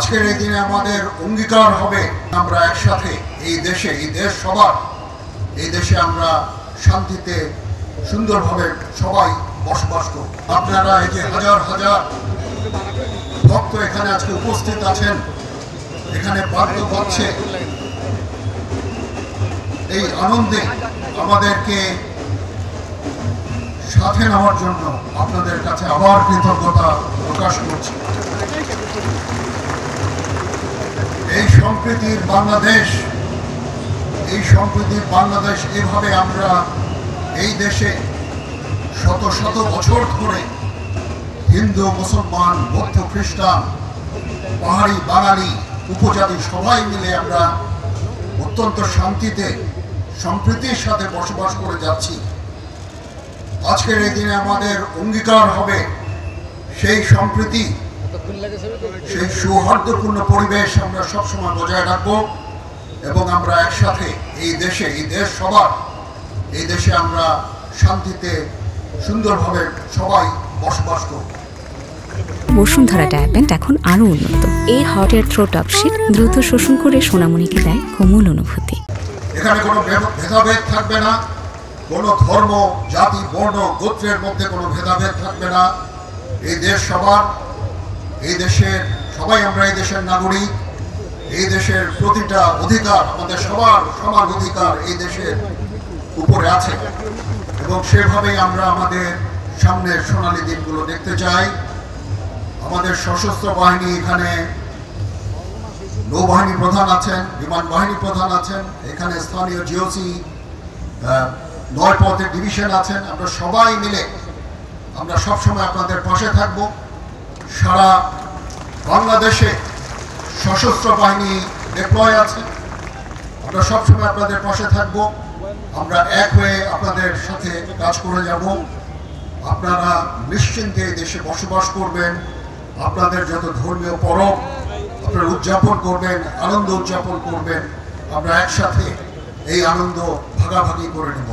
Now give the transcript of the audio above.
আজকের এই দিনে আমাদের অঙ্গীকার হবে আমরা একসাথে এই দেশ সবার, এই দেশে আমরা শান্তিতে সুন্দরভাবে সবাই বসবাস করব। আপনারা এই যে হাজার হাজার ভক্ত এখানে আজকে উপস্থিত আছেন, এখানে বাদ্য বাজছে, এই আনন্দে আমাদেরকে সাথে নেওয়ার জন্য আপনাদের কাছে আবার কৃতজ্ঞতা প্রকাশ করছি। এই সম্প্রীতির বাংলাদেশ এভাবে আমরা এই দেশে শত শত বছর ধরে হিন্দু, মুসলমান, বৌদ্ধ, খ্রিস্টান, পাহাড়ি, বাঙালি, উপজাতি সবাই মিলে আমরা অত্যন্ত শান্তিতে সম্প্রীতির সাথে বসবাস করে যাচ্ছি। আজকের এই দিনে আমাদের অঙ্গীকার হবে সেই সম্প্রীতি, সেই সৌহার্দ্যপূর্ণ পরিবেশ আমরা সবসময় বজায় রাখবো এবং আমরা একসাথে এই দেশ সবার, এই দেশে আমরা শান্তিতে সুন্দরভাবে সবাই বসবাস করব। বসুন্ধরা ডায়াপেন্ট এখন আরো উন্নত। এই হট এয়ার থ্রো টপ শীত দ্রুত শোষণ করে সোনামণিকে দেয় কোমল অনুভূতি। এখানে কোনো ভেদাভেদ থাকবে না, কোনো ধর্ম, জাতি, বর্ণ, গোত্রের মধ্যে কোনো ভেদাভেদ থাকবে না। এই দেশ সবার, এই দেশের সবাই আমরা এই দেশের নাগরিক। এই দেশের প্রতিটা অধিকার, আমাদের সবার সমান অধিকার এই দেশের উপরে আছে এবং সেভাবেই আমরা আমাদের সামনের সোনালী দিনগুলো দেখতে চাই। আমাদের সশস্ত্র বাহিনী, এখানে নৌবাহিনী প্রধান আছেন, বিমান বাহিনী প্রধান আছেন, এখানে স্থানীয় জিওসি 9 পথের ডিভিশন আছেন। আমরা সবাই মিলে আমরা সবসময় আপনাদের পাশে থাকব। সারা বাংলাদেশে সশস্ত্র বাহিনী ডিপ্লয় আছে, আমরা সবসময় আপনাদের পাশে থাকব। আমরা এক হয়ে আপনাদের সাথে কাজ করে যাব। আপনারা নিশ্চিন্তে এই দেশে বসবাস করবেন। আপনাদের যত ধর্মীয় পরব আপনারা উদযাপন করবেন, আনন্দ উদযাপন করবেন। আমরা একসাথে এই আনন্দ ভাগাভাগি করে নেব।